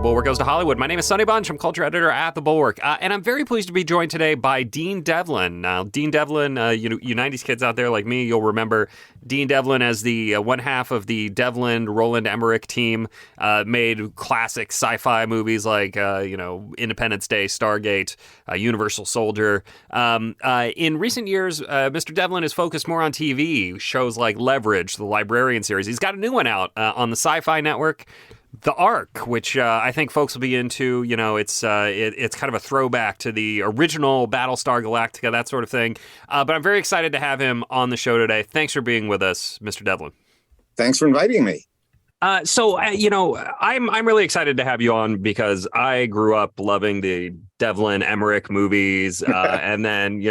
Bulwark Goes to Hollywood. My name is Sonny Bunch. I'm culture editor at The Bulwark. And I'm very pleased to be joined today by Dean Devlin. Now, Dean Devlin, you 90s kids out there like me, you'll remember Dean Devlin as the one half of the Devlin Roland Emmerich team, made classic sci-fi movies like, Independence Day, Stargate, Universal Soldier. In recent years, Mr. Devlin is focused more on TV, shows like Leverage, the Librarian series. He's got a new one out on the Sci-Fi Network, The Ark, which I think folks will be into. It's kind of a throwback to the original Battlestar Galactica, that sort of thing. But I'm very excited to have him on the show today. Thanks for being with us, Mr. Devlin. Thanks for inviting me. I'm really excited to have you on because I grew up loving the Devlin Emmerich movies, and then,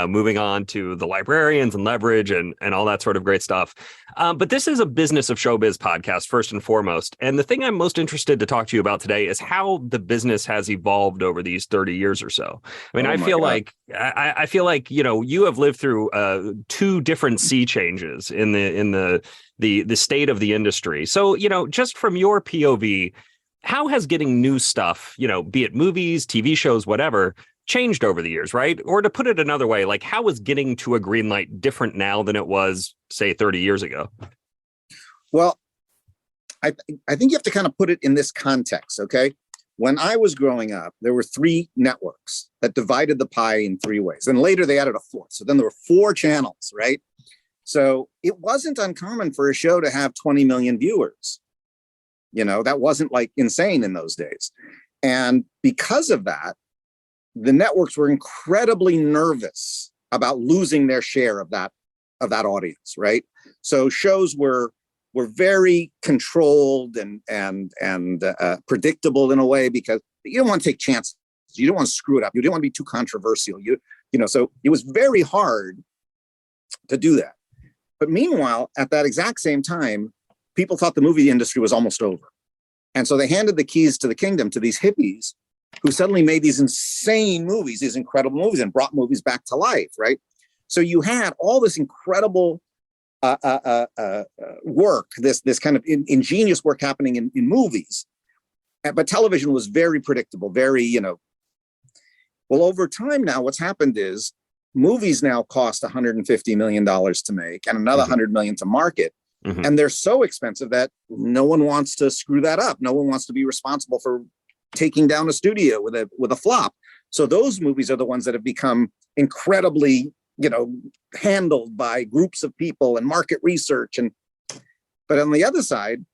moving on to The Librarians and Leverage and all that sort of great stuff. But this is a Business of Showbiz podcast, first and foremost. And the thing I'm most interested to talk to you about today is how the business has evolved over these 30 years or so. I mean, I feel like you have lived through two different sea changes in the state of the industry. So, just from your POV, how has getting new stuff, be it movies, TV shows, whatever, changed over the years, right? Or to put it another way, like how is getting to a green light different now than it was, say, 30 years ago? Well, I think you have to kind of put it in this context, okay? When I was growing up, there were three networks that divided the pie in three ways. And later they added a fourth. So then there were four channels, right? So it wasn't uncommon for a show to have 20 million viewers. That wasn't like insane in those days. And because of that, the networks were incredibly nervous about losing their share of that audience, right? So shows were very controlled and predictable in a way because you don't want to take chances. You don't want to screw it up. You don't want to be too controversial. So it was very hard to do that. But meanwhile, at that exact same time, people thought the movie industry was almost over. And so they handed the keys to the kingdom to these hippies who suddenly made these insane movies, these incredible movies, and brought movies back to life, right? So you had all this incredible work, this kind of ingenious work happening in movies. But television was very predictable, very, Well, over time now, what's happened is movies now cost $150 million to make and another $100 million to market. Mm-hmm. And they're so expensive that no one wants to screw that up. No one wants to be responsible for taking down a studio with a flop. So those movies are the ones that have become incredibly, handled by groups of people and market research. But on the other side,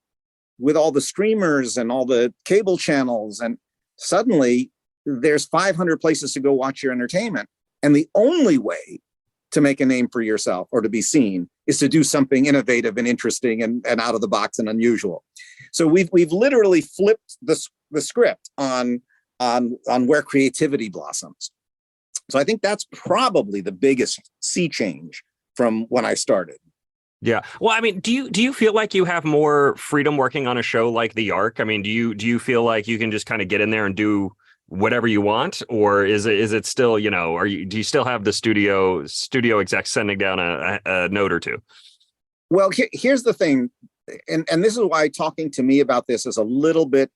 with all the streamers and all the cable channels, and suddenly there's 500 places to go watch your entertainment. And the only way to make a name for yourself or to be seen is to do something innovative and interesting and out of the box and unusual. So we've literally flipped the script on where creativity blossoms. So I think that's probably the biggest sea change from when I started. Yeah. Well, I mean, do you feel like you have more freedom working on a show like The Ark? I mean, do you feel like you can just kind of get in there and do whatever you want, or is it still, do you still have the studio execs sending down a note or two? Well, here's the thing. And this is why talking to me about this is a little bit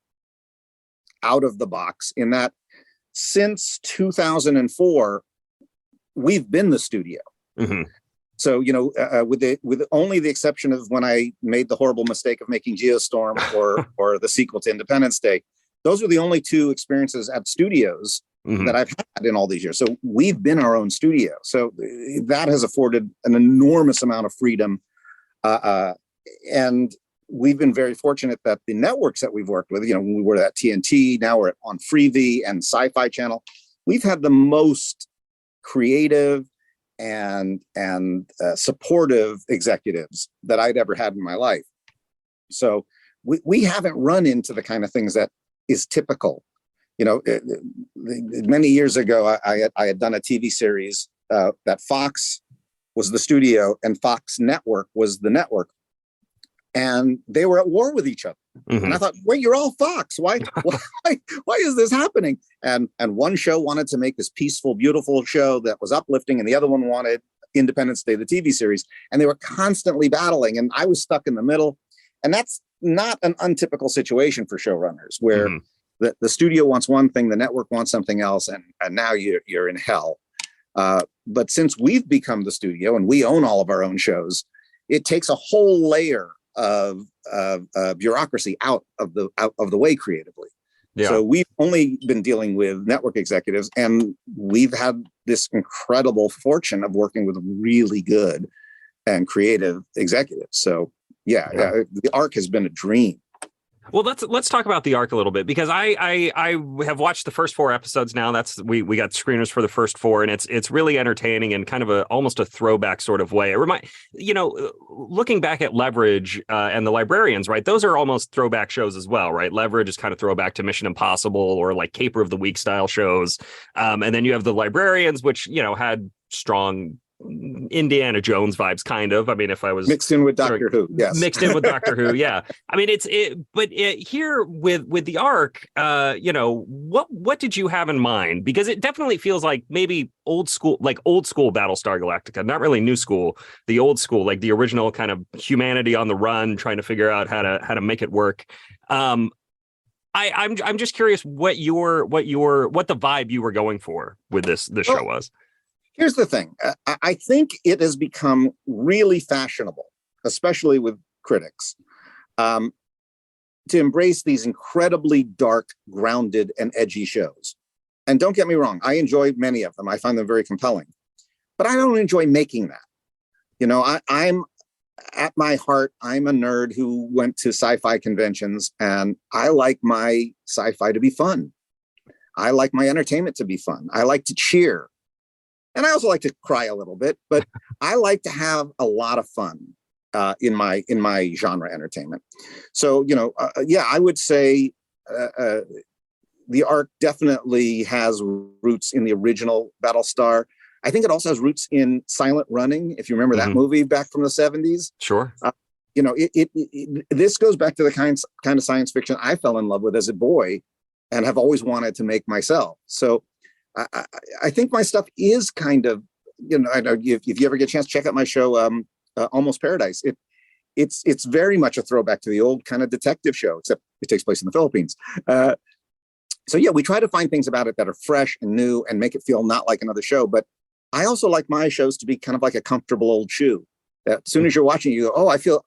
out of the box, in that since 2004, we've been the studio. Mm-hmm. So, with only the exception of when I made the horrible mistake of making Geostorm or the sequel to Independence Day, those are the only two experiences at studios mm-hmm. that I've had in all these years. So we've been our own studio. So that has afforded an enormous amount of freedom. And we've been very fortunate that the networks that we've worked with, when we were at TNT, now we're on Freevee and Sci-Fi Channel, we've had the most creative and supportive executives that I'd ever had in my life. So we haven't run into the kind of things that is typical. Many years ago, I had done a TV series that Fox was the studio and Fox Network was the network. And they were at war with each other. Mm-hmm. And I thought, wait, you're all Fox. Why is this happening? And one show wanted to make this peaceful, beautiful show that was uplifting, and the other one wanted Independence Day, the TV series. And they were constantly battling, and I was stuck in the middle. And that's not an untypical situation for showrunners, where mm-hmm. the studio wants one thing, the network wants something else, and now you're in hell. But since we've become the studio and we own all of our own shows, it takes a whole layer of bureaucracy out of the way creatively. Yeah. So we've only been dealing with network executives, and we've had this incredible fortune of working with really good and creative executives. So yeah, the arc has been a dream. Well, let's talk about the arc a little bit, because I have watched the first 4 episodes now. We got screeners for the first 4, and it's really entertaining and kind of almost a throwback sort of way. It looking back at Leverage and The Librarians, right? Those are almost throwback shows as well, right? Leverage is kind of throwback to Mission Impossible or like Caper of the Week style shows, and then you have The Librarians, which had strong Indiana Jones vibes, kind of. I mean, if I was mixed in with Doctor Who, yes, mixed in with Doctor Who, yeah. I mean, but here with the arc, what did you have in mind? Because it definitely feels like maybe old school Battlestar Galactica, not really new school, the old school, like the original kind of humanity on the run, trying to figure out how to make it work. I'm just curious what the vibe you were going for with this show was. Here's the thing. I think it has become really fashionable, especially with critics, to embrace these incredibly dark, grounded, and edgy shows. And don't get me wrong, I enjoy many of them. I find them very compelling. But I don't enjoy making that. I'm at my heart, I'm a nerd who went to sci-fi conventions, and I like my sci-fi to be fun. I like my entertainment to be fun. I like to cheer. And I also like to cry a little bit, but I like to have a lot of fun in my genre entertainment. So, I would say the arc definitely has roots in the original Battlestar. I think it also has roots in Silent Running, if you remember that movie back from the 70s. Sure. This goes back to the kind of science fiction I fell in love with as a boy and have always wanted to make myself. So I think my stuff is kind of, I know if you ever get a chance, check out my show, Almost Paradise. It's very much a throwback to the old kind of detective show, except it takes place in the Philippines. So yeah, we try to find things about it that are fresh and new and make it feel not like another show. But I also like my shows to be kind of like a comfortable old shoe. As soon as you're watching, you go, oh, I feel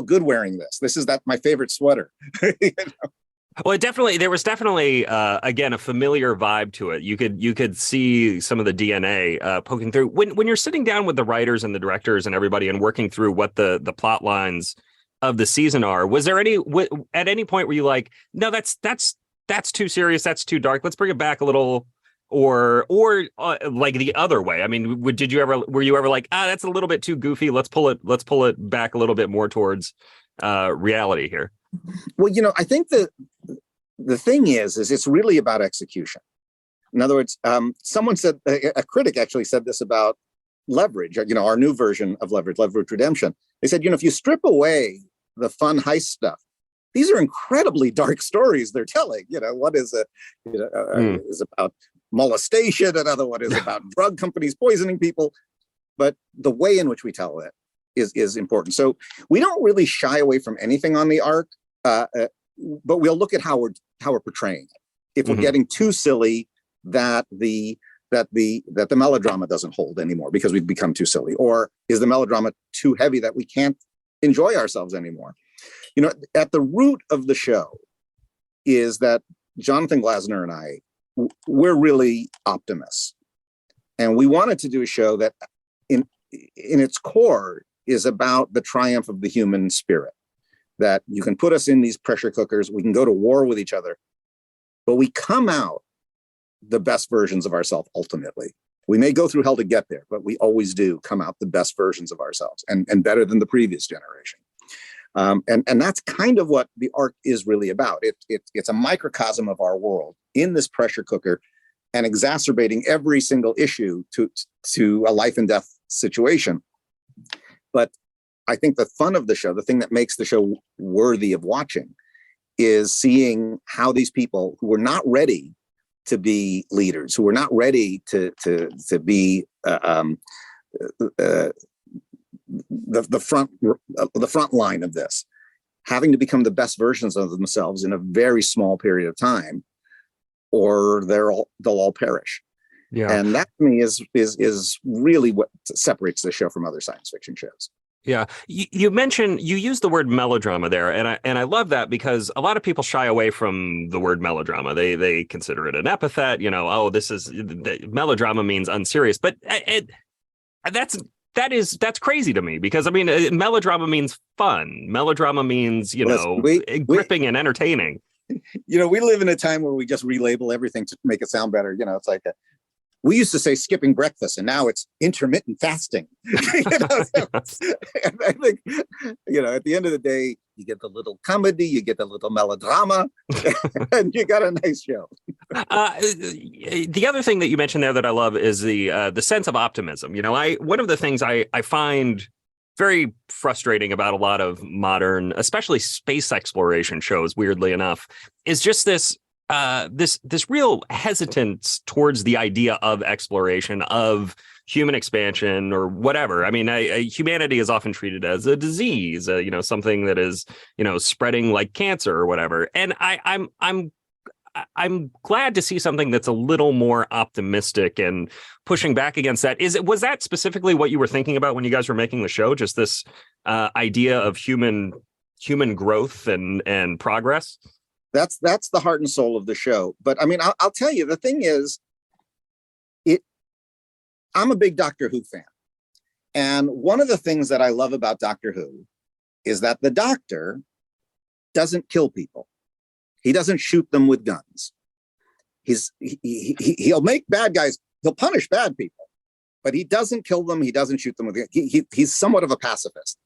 good wearing this. This is my favorite sweater. Well, there was definitely again a familiar vibe to it. You could see some of the DNA poking through when you're sitting down with the writers and the directors and everybody and working through what the plot lines of the season are. Was there at any point where you like, no, that's too serious, that's too dark, let's bring it back a little, or like the other way? I mean, were you ever like, that's a little bit too goofy, let's pull it back a little bit more towards reality here? Well, I think the thing is it's really about execution. In other words, someone said, a critic actually said this about Leverage, our new version of Leverage Redemption. They said, if you strip away the fun heist stuff, these are incredibly dark stories they're telling. One is is about molestation, another one is about drug companies poisoning people. But the way in which we tell it is important. So we don't really shy away from anything on the arc. But we'll look at how we're portraying it. If we're getting too silly, that the melodrama doesn't hold anymore because we've become too silly, or is the melodrama too heavy that we can't enjoy ourselves anymore? At the root of the show is that Jonathan Glasner and I, we're really optimists, and we wanted to do a show that, in its core, is about the triumph of the human spirit. That you can put us in these pressure cookers, we can go to war with each other, but we come out the best versions of ourselves ultimately. We may go through hell to get there, but we always do come out the best versions of ourselves and better than the previous generation. And that's kind of what the arc is really about. It's a microcosm of our world in this pressure cooker and exacerbating every single issue to a life and death situation. But I think the fun of the show, the thing that makes the show worthy of watching, is seeing how these people who were not ready to be leaders, who were not ready to be the front line of this, having to become the best versions of themselves in a very small period of time, or they'll all perish. Yeah. And that to me is really what separates the show from other science fiction shows. Yeah, you mentioned, you used the word melodrama there, and I love that, because a lot of people shy away from the word melodrama. They consider it an epithet. Oh, melodrama means unserious, but that's crazy to me, because I mean, melodrama means fun. Melodrama means gripping and entertaining. We live in a time where we just relabel everything to make it sound better. It's like we used to say skipping breakfast, and now it's intermittent fasting. And I think, at the end of the day, you get the little comedy, you get the little melodrama, and you got a nice show. The other thing that you mentioned there that I love is the sense of optimism. One of the things I find very frustrating about a lot of modern, especially space exploration shows, weirdly enough, is just this real hesitance towards the idea of exploration, of human expansion, or whatever. I mean, humanity is often treated as a disease, something that is, spreading like cancer or whatever. And I'm glad to see something that's a little more optimistic and pushing back against that. Was that specifically what you were thinking about when you guys were making the show? Just this idea of human growth and progress? That's the heart and soul of the show. But I mean, I'll tell you, the thing is, I'm a big Doctor Who fan. And one of the things that I love about Doctor Who is that the Doctor doesn't kill people. He doesn't shoot them with guns. He'll make bad guys, he'll punish bad people, but he doesn't kill them. He doesn't shoot them with guns. He's somewhat of a pacifist.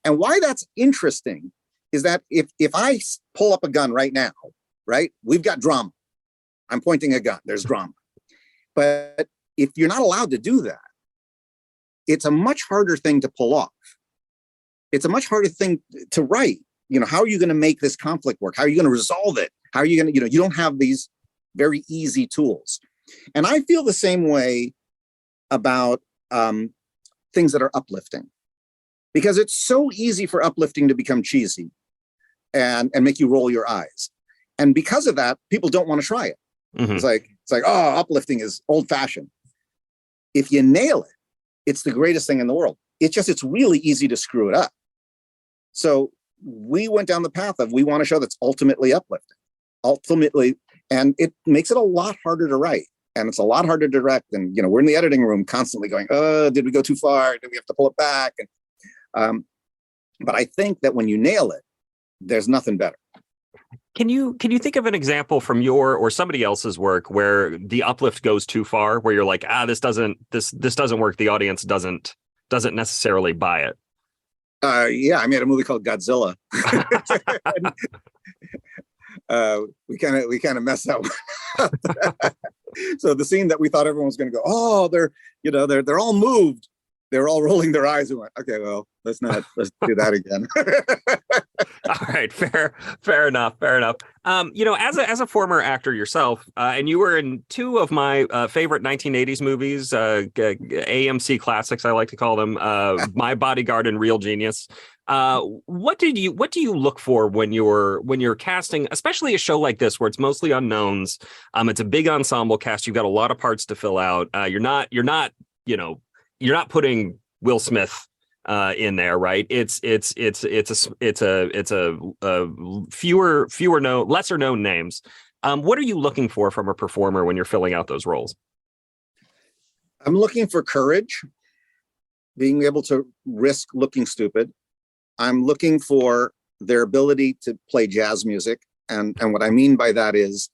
And why that's interesting is that if I pull up a gun right now, right, we've got drama. I'm pointing a gun, there's drama. But if you're not allowed to do that, it's a much harder thing to pull off. It's a much harder thing to write. How are you going to make this conflict work? How are you going to resolve it? How are you going to, you don't have these very easy tools. And I feel the same way about things that are uplifting, because it's so easy for uplifting to become cheesy and make you roll your eyes. And because of that, people don't want to try it. Mm-hmm. It's like, oh, uplifting is old fashioned. If you nail it, it's the greatest thing in the world. It's really easy to screw it up. So we went down the path of, we want a show that's ultimately uplifting, and it makes it a lot harder to write, and it's a lot harder to direct. And, we're in the editing room constantly going, did we go too far? Did we have to pull it back? And, but I think that when you nail it, there's nothing better. Can you think of an example from your or somebody else's work where the uplift goes too far, where you're like, this doesn't work, the audience doesn't necessarily buy it? Yeah, I made a movie called Godzilla. We kind of messed that one up. So the scene that we thought everyone was going to go, oh, they're all moved. They're all rolling their eyes and went, okay, well, let's do that again. All right, fair enough. As a former actor yourself, and you were in two of my favorite 1980s movies, AMC classics, I like to call them, My Bodyguard and Real Genius. What do you look for when you're casting, especially a show like this where it's mostly unknowns? It's a big ensemble cast. You've got a lot of parts to fill out. You're not putting Will Smith in there, right? It's lesser known names. What are you looking for from a performer when you're filling out those roles? I'm looking for courage, being able to risk looking stupid. I'm looking for their ability to play jazz music. And what I mean by that is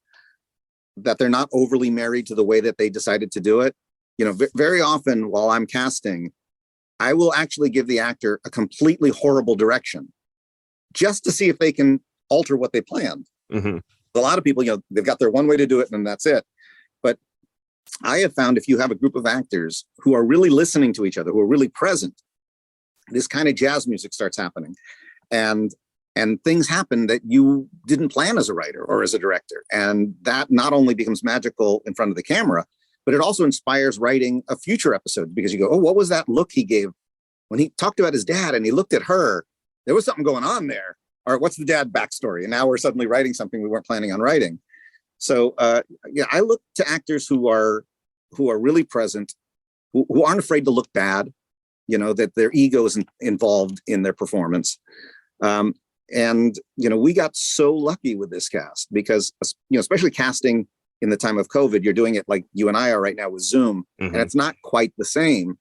that they're not overly married to the way that they decided to do it. Very often while I'm casting, I will actually give the actor a completely horrible direction just to see if they can alter what they planned. Mm-hmm. A lot of people, they've got their one way to do it and that's it. But I have found if you have a group of actors who are really listening to each other, who are really present, this kind of jazz music starts happening. And things happen that you didn't plan as a writer or as a director. And that not only becomes magical in front of the camera, but it also inspires writing a future episode, because you go, oh, what was that look he gave when he talked about his dad and he looked at her? There was something going on there. Or what's the dad backstory? And now we're suddenly writing something we weren't planning on writing. So yeah, I look to actors who are really present, who aren't afraid to look bad, that their ego isn't involved in their performance. And we got so lucky with this cast because especially casting in the time of COVID, you're doing it like you and I are right now with Zoom, and it's not quite the same.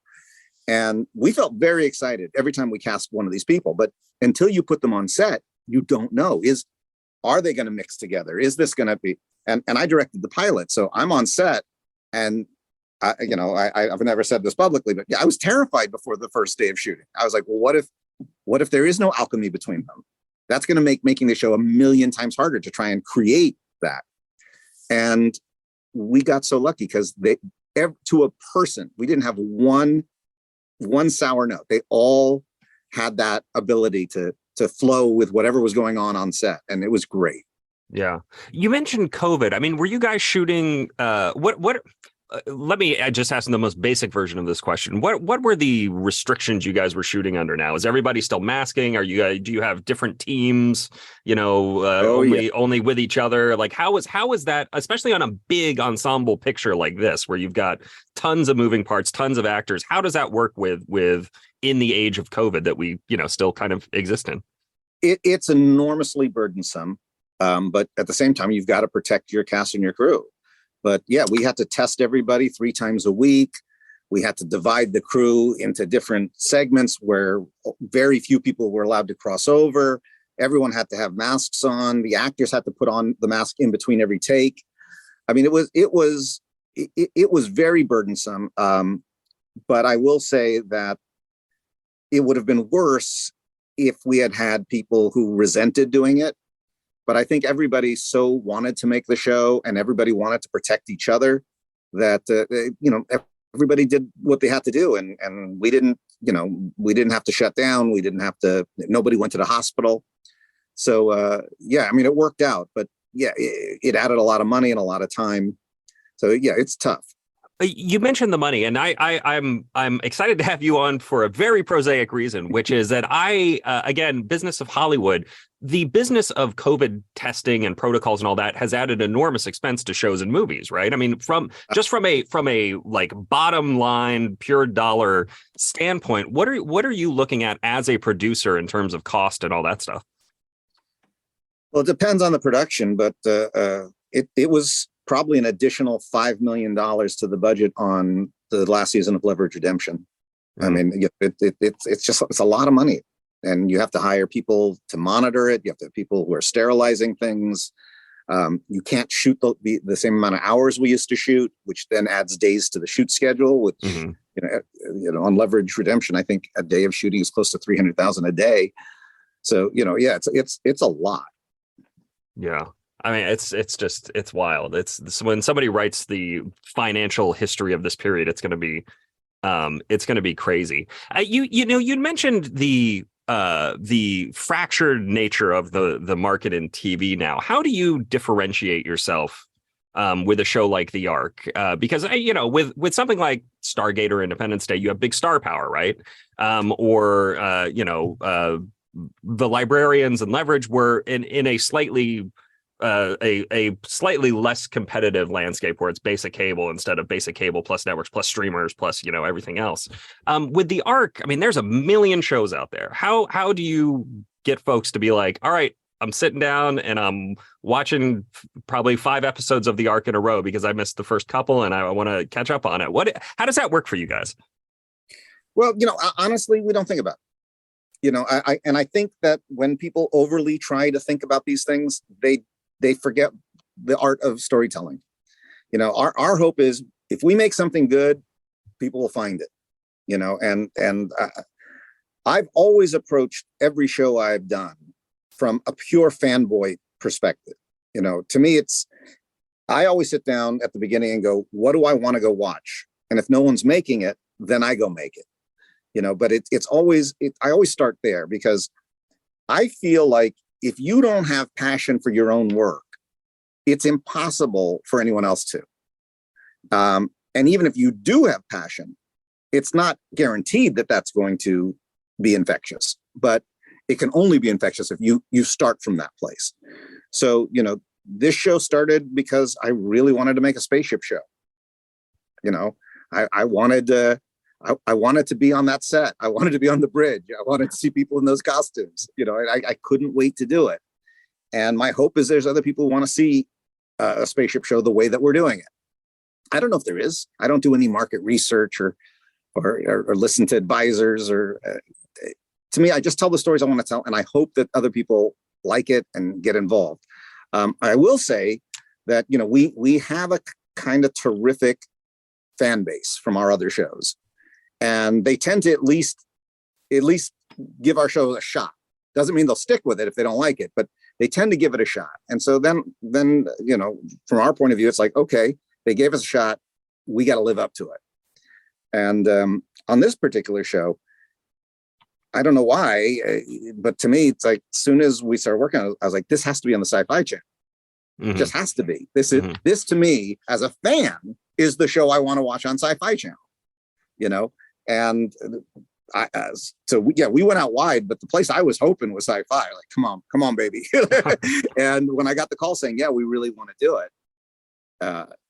And we felt very excited every time we cast one of these people, but until you put them on set, you don't know, are they going to mix together? Is this going to be, and I directed the pilot. So I'm on set, and I've never said this publicly, but yeah, I was terrified before the first day of shooting. I was like, well, what if there is no alchemy between them? That's going to make making the show a million times harder to try and create that. And we got so lucky because to a person, we didn't have one sour note. They all had that ability to flow with whatever was going on set, and it was great. Yeah, you mentioned COVID. I mean, were you guys shooting? What? Let me just ask the most basic version of this question. What were the restrictions you guys were shooting under now? Is everybody still masking? Do you have different teams, only with each other? Like how is that, especially on a big ensemble picture like this, where you've got tons of moving parts, tons of actors? How does that work with in the age of COVID that we, still kind of exist in? It's enormously burdensome. But at the same time, you've got to protect your cast and your crew. But yeah, we had to test everybody 3 times a week. We had to divide the crew into different segments where very few people were allowed to cross over. Everyone had to have masks on. The actors had to put on the mask in between every take. I mean, it was very burdensome. But I will say that it would have been worse if we had people who resented doing it. But I think everybody so wanted to make the show, and everybody wanted to protect each other, that everybody did what they had to do, and we didn't have to shut down. Nobody went to the hospital. So yeah, I mean, it worked out, but yeah, it added a lot of money and a lot of time. So yeah, it's tough. You mentioned the money, and I'm excited to have you on for a very prosaic reason, which is that again, business of Hollywood, the business of COVID testing and protocols and all that has added enormous expense to shows and movies, right? I mean, from a like bottom line, pure dollar standpoint, what are you looking at as a producer in terms of cost and all that stuff? Well, it depends on the production, but it was probably an additional $5 million to the budget on the last season of Leverage Redemption. I mean, it's a lot of money, and you have to hire people to monitor it. You have to have people who are sterilizing things. You can't shoot the same amount of hours we used to shoot, which then adds days to the shoot schedule. Which on Leverage Redemption, I think a day of shooting is close to $300,000 a day. So yeah, it's a lot. Yeah. I mean, it's wild. It's when somebody writes the financial history of this period, it's going to be crazy. You mentioned the fractured nature of the market in TV now. How do you differentiate yourself with a show like The Ark? Because with something like Stargate or Independence Day, you have big star power, right? The Librarians and Leverage were in a slightly less competitive landscape where it's basic cable instead of basic cable plus networks plus streamers plus everything else. With The Ark, I mean, there's a million shows out there. How do you get folks to be like, all right, I'm sitting down and I'm watching probably 5 episodes of The Ark in a row because I missed the first couple and I want to catch up on it. How does that work for you guys? Well, honestly, we don't think about it. I think that when people overly try to think about these things, they forget the art of storytelling. Our hope is if we make something good, people will find it. And I've always approached every show I've done from a pure fanboy perspective. To me, I always sit down at the beginning and go, what do I want to go watch? And if no one's making it, then I go make it. But I always start there because I feel like if you don't have passion for your own work, it's impossible for anyone else to. And even if you do have passion, it's not guaranteed that that's going to be infectious, but it can only be infectious if you start from that place. So, this show started because I really wanted to make a spaceship show. You know, I wanted to, I wanted to be on that set. I wanted to be on the bridge. I wanted to see people in those costumes. You know, I couldn't wait to do it. And my hope is there's other people who want to see a spaceship show the way that we're doing it. I don't know if there is. I don't do any market research or listen to advisors or to me, I just tell the stories I want to tell, and I hope that other people like it and get involved. I will say that, you know, we have a kind of terrific fan base from our other shows, and they tend to at least give our show a shot. Doesn't mean they'll stick with it if they don't like it, but they tend to give it a shot. And so then, you know, from our point of view, it's like, okay, they gave us a shot. We got to live up to it. And on this particular show, I don't know why, but to me, it's like, as soon as we started working on it, I was like, this has to be on the Sci-Fi Channel. Mm-hmm. It just has to be. This is this to me as a fan is the show I want to watch on Sci-Fi Channel. You know, and we went out wide, but the place I was hoping was Sci-Fi. Like, come on, baby. And when I got the call saying, yeah, we really want to do it,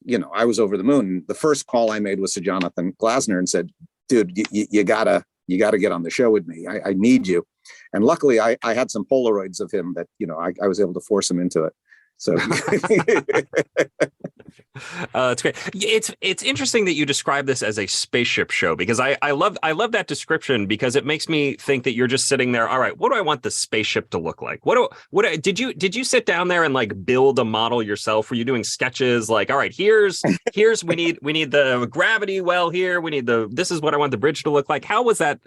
you know, I was over the moon. The first call I made was to Jonathan Glasner and said, dude, you gotta get on the show with me. I need you. And luckily I had some Polaroids of him that, you know, I was able to force him into it. So it's great. It's interesting that you describe this as a spaceship show, because I love that description, because it makes me think that you're just sitting there. All right, what do I want the spaceship to look like? Did you sit down there and like build a model yourself? Were you doing sketches like, all right, here's we need the gravity well here. This is what I want the bridge to look like. How was that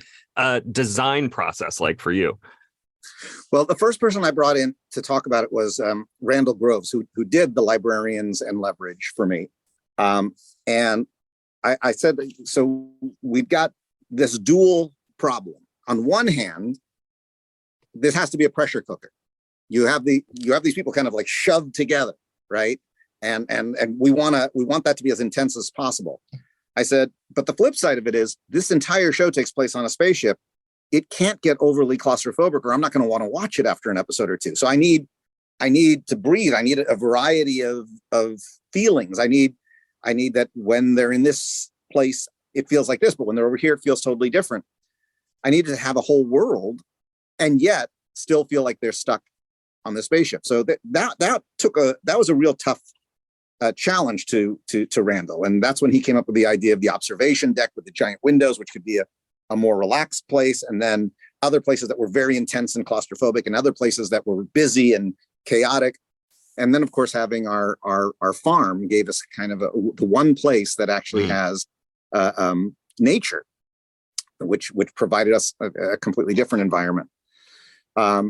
design process like for you? Well, the first person I brought in to talk about it was Randall Groves, who did the Librarians and Leverage for me. And I said, so we've got this dual problem. On one hand, this has to be a pressure cooker. You have these people kind of like shoved together, right? And we want that to be as intense as possible. I said, but the flip side of it is this entire show takes place on a spaceship. It can't get overly claustrophobic, or I'm not going to want to watch it after an episode or two. So I need to breathe. I need a variety of feelings. I need that when they're in this place, it feels like this, but when they're over here, it feels totally different. I needed to have a whole world, and yet still feel like they're stuck on the spaceship. So that was a real tough challenge to Randall, and that's when he came up with the idea of the observation deck with the giant windows, which could be a more relaxed place, and then other places that were very intense and claustrophobic, and other places that were busy and chaotic. And then, of course, having our farm gave us kind of the one place that actually has nature, which provided us a completely different environment. The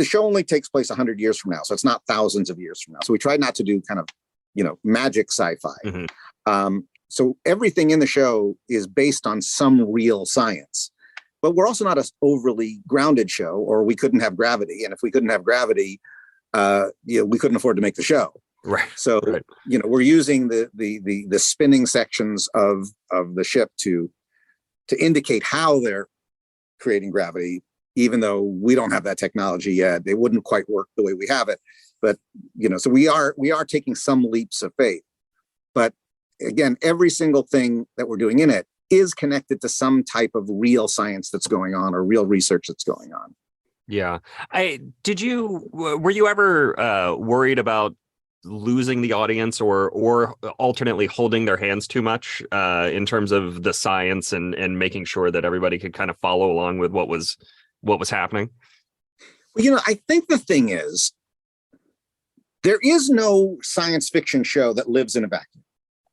show only takes place 100 years from now, so it's not thousands of years from now. So we tried not to do kind of, magic sci-fi. Mm-hmm. So everything in the show is based on some real science, but we're also not an overly grounded show, or we couldn't have gravity. And if we couldn't have gravity, we couldn't afford to make the show. Right. So, right. We're using the spinning sections of the ship to indicate how they're creating gravity, even though we don't have that technology yet. They wouldn't quite work the way we have it. But, so we are taking some leaps of faith. But again, every single thing that we're doing in it is connected to some type of real science that's going on, or real research that's going on. Yeah. Were you ever worried about losing the audience, or alternately holding their hands too much in terms of the science and making sure that everybody could kind of follow along with what was happening? Well, I think the thing is, there is no science fiction show that lives in a vacuum.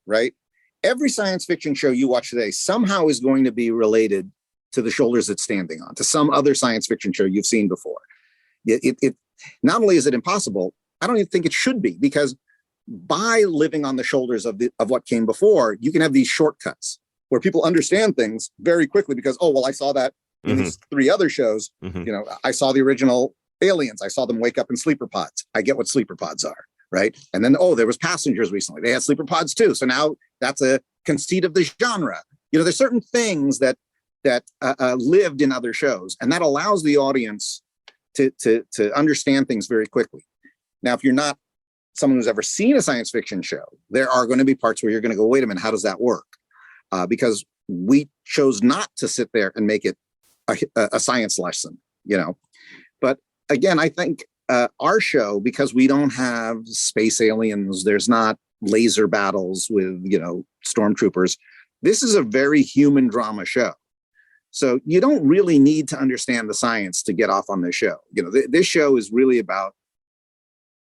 Right? Every science fiction show you watch today somehow is going to be related to the shoulders it's standing on, to some other science fiction show you've seen before. It not only is it impossible, I don't even think it should be, because by living on the shoulders of what came before, you can have these shortcuts where people understand things very quickly because, I saw that in these three other shows. Mm-hmm. I saw the original Aliens. I saw them wake up in sleeper pods. I get what sleeper pods are. Right. And then, there was Passengers recently. They had sleeper pods, too. So now that's a conceit of the genre. There's certain things that lived in other shows, and that allows the audience to understand things very quickly. Now, if you're not someone who's ever seen a science fiction show, there are going to be parts where you're going to go, wait a minute, how does that work? Because we chose not to sit there and make it a science lesson, But again, I think our show, because we don't have space aliens, there's not laser battles with, stormtroopers. This is a very human drama show. So you don't really need to understand the science to get off on this show. This show is really about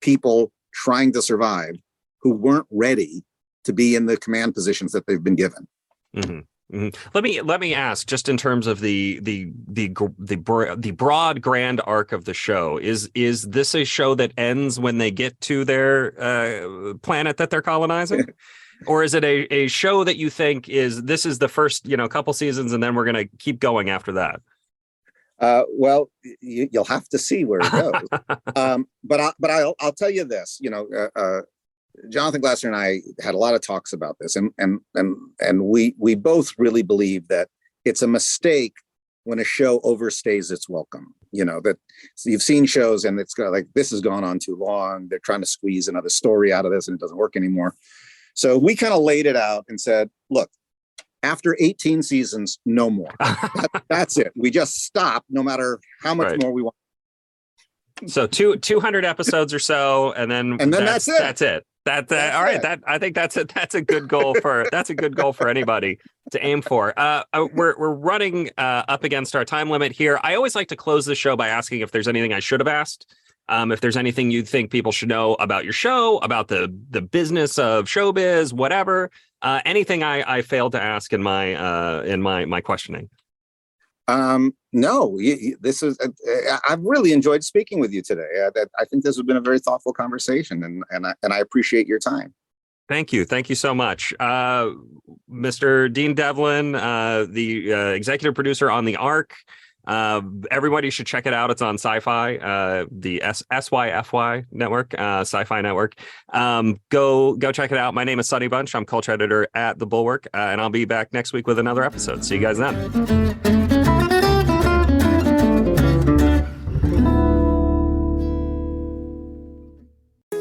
people trying to survive who weren't ready to be in the command positions that they've been given. Mm-hmm. Mm-hmm. Let me ask, just in terms of the broad grand arc of the show, is this a show that ends when they get to their planet that they're colonizing? Or is it a show that you think this is the first, couple seasons, and then we're going to keep going after that? Well, you'll have to see where it goes. But I'll tell you this, Jonathan Glasser and I had a lot of talks about this, and we both really believe that it's a mistake when a show overstays its welcome. That you've seen shows and it's like, this has gone on too long. They're trying to squeeze another story out of this and it doesn't work anymore. So we kind of laid it out and said, look, after 18 seasons, no more. That's it. We just stop, no matter how much more we want. So 200 episodes or so, and then that's it. That's it. All right. I think that's a good goal for anybody to aim for. We're running up against our time limit here. I always like to close the show by asking if there's anything I should have asked. If there's anything you think people should know about your show, about the business of showbiz, whatever, anything I failed to ask in my questioning. No, this is. I've really enjoyed speaking with you today. I think this has been a very thoughtful conversation, and I appreciate your time. Thank you so much, Mr. Dean Devlin, the executive producer on The Ark. Everybody should check it out. It's on Sci-Fi, the SYFY network, Sci-Fi network. Go check it out. My name is Sonny Bunch. I'm culture editor at the Bulwark, and I'll be back next week with another episode. See you guys then.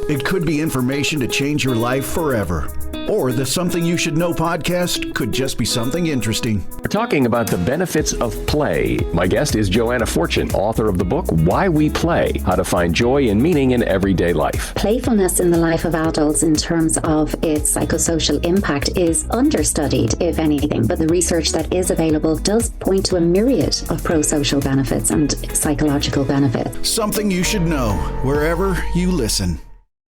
It could be information to change your life forever. Or the Something You Should Know podcast could just be something interesting. We're talking about the benefits of play. My guest is Joanna Fortune, author of the book Why We Play, How to Find Joy and Meaning in Everyday Life. Playfulness in the life of adults in terms of its psychosocial impact is understudied, if anything, but the research that is available does point to a myriad of pro-social benefits and psychological benefits. Something You Should Know, wherever you listen.